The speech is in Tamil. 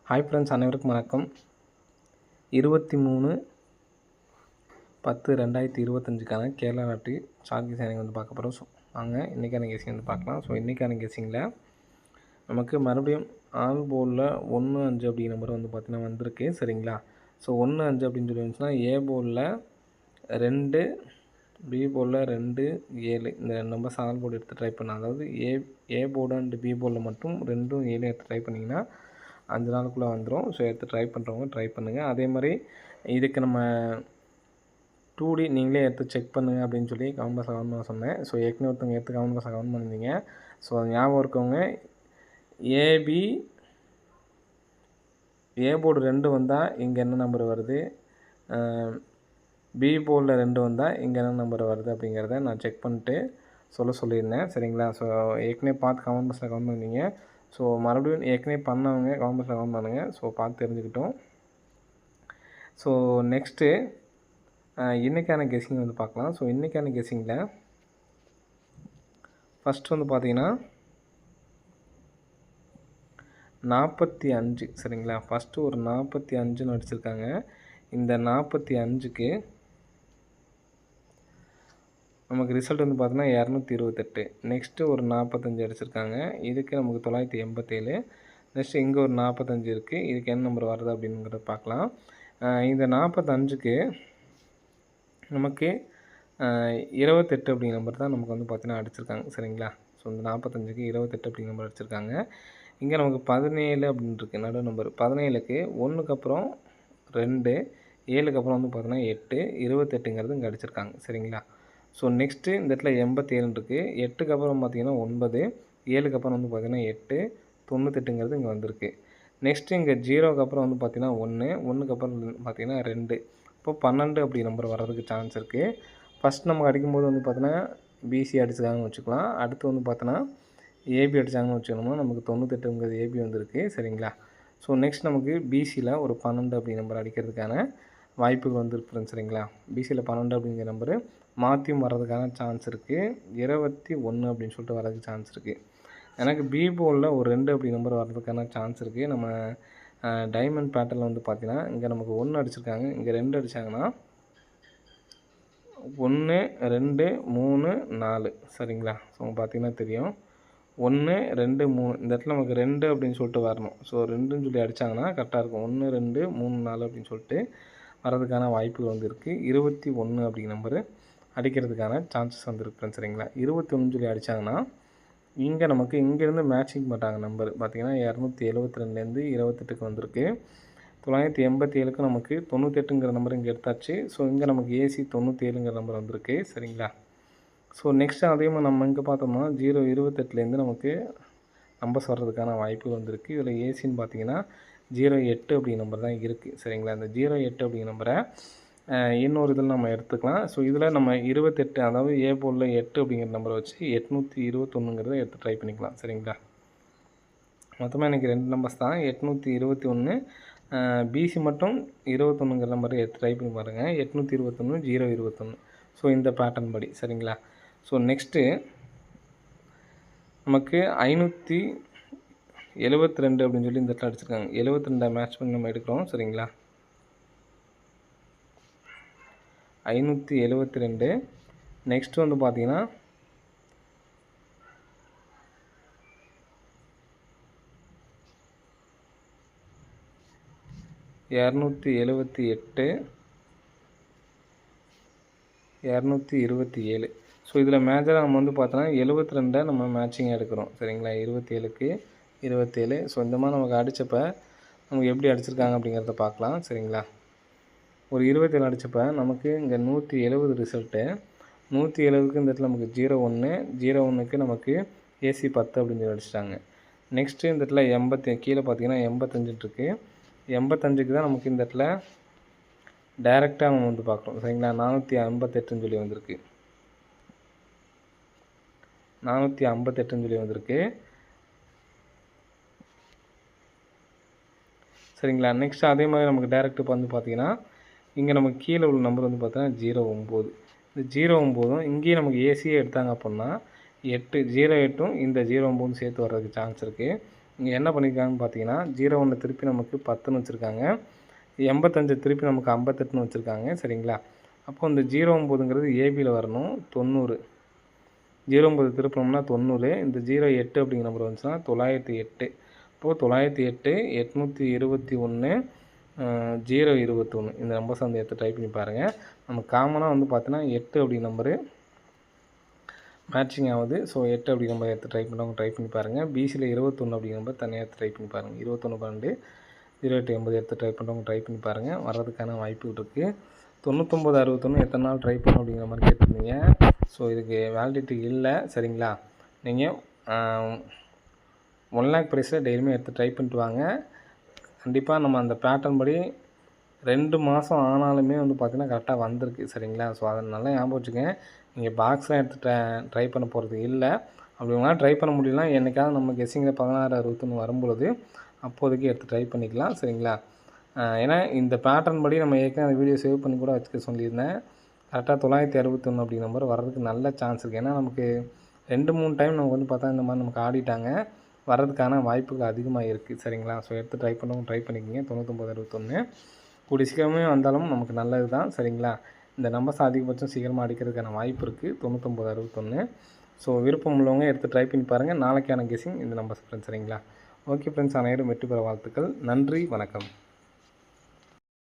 ஹாய் ஃப்ரெண்ட்ஸ், அனைவருக்கும் வணக்கம். 23/10/2025க்கான கேரளா நாட்டு ஸ்டாக் கெஸிங் வந்து பார்க்க போகிறோம். ஸோ வாங்க இன்றைக்கான கெஸிங் வந்து பார்க்கலாம். ஸோ இன்றைக்கான கெஸிங்கில் நமக்கு மறுபடியும் ஆல் போர்டில் 1-5 அப்படிங்கிற நம்பர் வந்து பார்த்திங்கன்னா வந்திருக்கு. சரிங்களா? ஸோ 1-5 அப்படின்னு சொல்லி வந்துச்சுன்னா ஏ போர்டில் 2, பி போர்டில் 2, 7 இந்த நம்பர்ஸ் ஆல் போர்டு எடுத்து ட்ரை பண்ணலாம். அதாவது ஏ போர்டு அண்ட் பி போர்டில் மட்டும் 2, 7 எடுத்து ட்ரை பண்ணிங்கன்னா 5 நாளுக்குள்ளே வந்துடும். ஸோ எடுத்து ட்ரை பண்ணுறவங்க ட்ரை பண்ணுங்கள். அதே மாதிரி இதுக்கு நம்ம 2D நீங்களே எடுத்து செக் பண்ணுங்கள் அப்படின்னு சொல்லி கமெண்ட் பாக்ஸில் கமெண்ட் பண்ண சொன்னேன். ஸோ ஏற்கனவே ஒருத்தவங்க எடுத்து கமெண்ட் பாக்ஸில் கமெண்ட் பண்ணியிருந்தீங்க. ஸோ அது ஞாபகம் இருக்கவங்க ஏ போர்டு 2 வந்தால் இங்கே என்ன நம்பர் வருது, பி போர்டில் 2 வந்தால் இங்கே என்ன நம்பர் வருது அப்படிங்கிறத நான் செக் பண்ணிட்டு சொல்லியிருந்தேன். சரிங்களா? ஸோ ஏற்கனவே பார்த்து கமெண்ட் பாக்ஸில் கமெண்ட் பண்ணிங்க. ஸோ மறுபடியும் ஏற்கனவே பண்ணவங்க கமெண்ட் பாக்ஸில் கமெண்ட் பண்ணுங்கள். ஸோ பார்த்து தெரிஞ்சுக்கிட்டோம். ஸோ நெக்ஸ்ட்டு இன்றைக்கான கெஸிங் வந்து பார்க்கலாம். ஸோ இன்றைக்கான கெஸிங்கில் ஃபஸ்ட்டு வந்து பார்த்தீங்கன்னா 45. சரிங்களா? ஃபஸ்ட்டு ஒரு 45ன்னு அடிச்சிருக்காங்க. இந்த 45க்கு நமக்கு ரிசல்ட் வந்து பார்த்தீங்கன்னா 228. நெக்ஸ்ட்டு ஒரு 45 அடிச்சிருக்காங்க. இதுக்கு நமக்கு 987. நெக்ஸ்ட்டு இங்கே ஒரு 45 இருக்குது. இதுக்கு என்ன நம்பர் வருது அப்படிங்கிறத பார்க்கலாம். இந்த 45க்கு நமக்கு 28 அப்படிங்கிற நம்பர் தான் நமக்கு வந்து பார்த்தீங்கன்னா அடிச்சிருக்காங்க. சரிங்களா? ஸோ இந்த 45க்கு 28 அப்படிங்கிற நம்பர் அடிச்சிருக்காங்க. இங்கே நமக்கு 17 அப்படின்னு இருக்குது நடு நம்பர். 17க்கு 1க்கு அப்புறம் 2, 7க்கு அப்புறம் வந்து பார்த்தீங்கன்னா 8, 28ங்கிறது இங்கே அடிச்சிருக்காங்க. சரிங்களா? ஸோ நெக்ஸ்ட்டு இந்த இடத்துல 87 இருக்குது. 8க்கு அப்புறம் பார்த்தீங்கன்னா 9, 7க்கு அப்புறம் வந்து பார்த்தீங்கன்னா 8, 98ங்கிறது இங்கே வந்திருக்கு. நெக்ஸ்ட்டு இங்கே 0க்கு அப்புறம் வந்து பார்த்தீங்கன்னா 1, 1க்கு அப்புறம் பார்த்தீங்கன்னா 2. இப்போ 12 அப்படி நம்பர் வர்றதுக்கு சான்ஸ் இருக்குது. ஃபஸ்ட் நமக்கு அடிக்கும்போது வந்து பார்த்தீங்கன்னா பிசி அடிச்சிருக்காங்கன்னு வச்சுக்கலாம். அடுத்து வந்து பார்த்தோன்னா ஏபி அடித்தாங்கன்னு வச்சுக்கணும்னா நமக்கு 98ங்கிறது ஏபி வந்திருக்கு. சரிங்களா? ஸோ நெக்ஸ்ட் நமக்கு பிசியில் ஒரு 12 அப்படி நம்பர் அடிக்கிறதுக்கான வாய்ப்புகள் வந்துருக்கு. சரிங்களா? பிசியில் 12 அப்படிங்கிற நம்பரு மாற்றியும் வர்றதுக்கான சான்ஸ் இருக்குது. 21 அப்படின்னு சொல்லிட்டு வர்றதுக்கு சான்ஸ் இருக்குது. எனக்கு பி போர்டில் ஒரு 2 அப்படி நம்பர் வர்றதுக்கான சான்ஸ் இருக்குது. நம்ம டைமண்ட் பேட்டர்னில் வந்து பார்த்தீங்கன்னா இங்கே நமக்கு 1 அடிச்சிருக்காங்க, இங்கே 2 அடித்தாங்கன்னா 1, 2, 3, 4. சரிங்களா? ஸோ பார்த்தீங்கன்னா தெரியும் 1, 2, 3 இந்த இடத்துல நமக்கு 2 அப்படின்னு சொல்லிட்டு வரணும். ஸோ 2ன்னு சொல்லி அடித்தாங்கன்னா கரெக்டாக இருக்கும். 1, 2, 3, 4 அப்படின்னு சொல்லிட்டு வரதுக்கான வாய்ப்புகள் வந்து இருக்குது. 21 அப்படிங்கிற நம்பரு அடிக்கிறதுக்கான சான்சஸ் வந்துருக்கு. சரிங்களா? 21 சொல்லி அடித்தாங்கன்னா இங்கே நமக்கு இங்கேருந்து மேட்சிங் பண்ணுறாங்க நம்பர் பார்த்திங்கன்னா 272லேருந்து 28க்கு வந்திருக்கு. 987க்கு நமக்கு 98ங்கிற நம்பர் இங்கே எடுத்தாச்சு. ஸோ இங்கே நமக்கு ஏசி 97ங்கிற நம்பர் வந்திருக்கு. சரிங்களா? ஸோ நெக்ஸ்ட்டு அதே மாதிரி நம்ம இங்கே பார்த்தோம்னா 028லேருந்து நமக்கு நம்பர்ஸ் வர்றதுக்கான வாய்ப்பு வந்திருக்கு. இதில் ஏசின்னு பார்த்தீங்கன்னா 08 அப்படிங்கிற நம்பர் தான் இருக்குது. சரிங்களா? இந்த 08 அப்படிங்கிற நம்பரை இன்னொரு இதில் நம்ம எடுத்துக்கலாம். ஸோ இதில் நம்ம 28 அதாவது ஏ போர்டில் 8 அப்படிங்கிற நம்பரை வச்சு 821ங்கிறத எடுத்து ட்ரை பண்ணிக்கலாம். சரிங்களா? மொத்தமாக எனக்கு 2 நம்பர்ஸ் தான். 821 பிசி மட்டும் 21ங்கிற நம்பரை எடுத்து ட்ரை பண்ணி பாருங்கள். 821 021. ஸோ இந்த பேட்டர்ன் படி. சரிங்களா? ஸோ நெக்ஸ்ட்டு நமக்கு 572 அப்படின்னு சொல்லி இந்த இடத்துல அடிச்சிருக்காங்க. 72 மேட்ச் பண்ணி நம்ம எடுக்கிறோம். சரிங்களா? 572. நெக்ஸ்ட் வந்து பார்த்தீங்கன்னா 278, 227. ஸோ இதில் மேஜராக நம்ம வந்து பார்த்தோன்னா 72 நம்ம மேட்சிங் எடுக்கிறோம். சரிங்களா? 27க்கு 27. ஸோ இந்த மாதிரி நமக்கு அடித்தப்போ நமக்கு எப்படி அடிச்சிருக்காங்க அப்படிங்கிறத பார்க்கலாம். சரிங்களா? ஒரு 27 அடித்தப்போ நமக்கு இங்கே 170 ரிசல்ட்டு. 170க்கு இந்த இடத்துல நமக்கு 01, 01க்கு நமக்கு ஏசி 10 அப்படின்னு சொல்லி அடிச்சிட்டாங்க. நெக்ஸ்ட்டு இந்த இடத்துல 80 கீழே பார்த்தீங்கன்னா 85 இருக்குது. 85க்கு தான் நமக்கு இந்த இடத்துல டைரெக்டாக நம்ம வந்து பார்க்குறோம். சரிங்களா? 458ன்னு சொல்லி வந்திருக்கு. 458ன்னு சொல்லி வந்திருக்கு. சரிங்களா? நெக்ஸ்ட் அதே மாதிரி நமக்கு டைரெக்ட் வந்து பார்த்தீங்கன்னா இங்கே நமக்கு கீழே உள்ள நம்பர் வந்து பார்த்தீங்கன்னா 09. இந்த 09ம் இங்கேயும் நமக்கு ஏசியே எடுத்தாங்க அப்படின்னா 8, 08ம் இந்த 09 சேர்த்து வர்றதுக்கு சான்ஸ் இருக்குது. இங்கே என்ன பண்ணியிருக்காங்கன்னு பார்த்தீங்கன்னா 01 திருப்பி நமக்கு 10ன்னு வச்சுருக்காங்க. 85 திருப்பி நமக்கு 58ன்னு வச்சுருக்காங்க. சரிங்களா? அப்போ இந்த 09ங்கிறது ஏபியில் வரணும். 90 09 திருப்பினோம்னா 90. இந்த 08 அப்படிங்கிற நம்பர் வந்துச்சுன்னா 908. இப்போது 908 821 021 இந்த நம்பர்ஸ் வந்து எடுத்து ட்ரை பண்ணி பாருங்கள். நம்ம காமனாக வந்து பார்த்தீங்கன்னா 8 அப்படிங்கிற நம்பரு மேட்சிங் ஆகுது. ஸோ 8 அப்படிங்கிற நம்பர் எடுத்து ட்ரை பண்ணுறவங்க ட்ரை பண்ணி பாருங்கள். பிசியில் 21 அப்படிங்கிற நம்பர் தனியாக எடுத்து ட்ரை பண்ணி பாருங்கள். 21 12 08 80 எடுத்து ட்ரை பண்ணுறவங்க ட்ரை பண்ணி பாருங்கள். வர்றதுக்கான வாய்ப்புகள் இருக்குது. 99 61 எத்தனை நாள் ட்ரை பண்ணணும் அப்படிங்கிற மாதிரி கேட்டிருந்தீங்க. ஸோ இதுக்கு வேலிடிட்டி இல்லை. சரிங்களா? நீங்கள் 1 லேக் ப்ரைஸில் டெய்லியுமே எடுத்து ட்ரை பண்ணிட்டு வாங்க. கண்டிப்பாக நம்ம அந்த பேட்டர்ன் படி 2 மாதம் ஆனாலுமே வந்து பார்த்திங்கன்னா கரெக்டாக வந்திருக்கு. சரிங்களா? ஸோ அதை நல்லா ஞாபகம் வச்சுக்கங்க. நீங்கள் பாக்ஸ்லாம் எடுத்து ட்ரை பண்ண போகிறது இல்லை. அப்படி உங்களால் ட்ரை பண்ண முடியலனா என்றைக்காவது நம்ம கெஸ்ஸிங்கில் 16 61 வரும்பொழுது அப்போதைக்கு எடுத்து ட்ரை பண்ணிக்கலாம். சரிங்களா? ஏன்னா இந்த பேட்டர்ன் படி நம்ம ஏற்கனவே அந்த வீடியோ சேவ் பண்ணி கூட வச்சுக்க சொல்லியிருந்தேன். கரெக்டாக 961 அப்படிங்கிற நம்பர் வர்றதுக்கு நல்ல சான்ஸ் இருக்குது. ஏன்னா நமக்கு 2-3 டைம் நமக்கு வந்து பார்த்தா இந்த மாதிரி நமக்கு ஆடிட்டாங்க. வர்றதுக்கான வாய்ப்புகள் அதிகமாக இருக்குது. சரிங்களா? ஸோ எடுத்து ட்ரை பண்ணவங்க ட்ரை பண்ணிக்கிங்க. 99 61 கூடிய சீக்கிரமே வந்தாலும் நமக்கு நல்லது தான். சரிங்களா? இந்த நம்பர்ஸ் அதிகபட்சம் சீக்கிரமாக அடிக்கிறதுக்கான வாய்ப்பு இருக்குது. 99 61. ஸோ விருப்பம் உள்ளவங்க எடுத்து ட்ரை பண்ணி பாருங்கள். நாளைக்கான கெஸ்ஸிங் இந்த நம்பர்ஸ் ஃப்ரெண்ட்ஸ். சரிங்களா? ஓகே ஃப்ரெண்ட்ஸ், அனைவரும் வெற்றி பெற வாழ்த்துக்கள். நன்றி, வணக்கம்.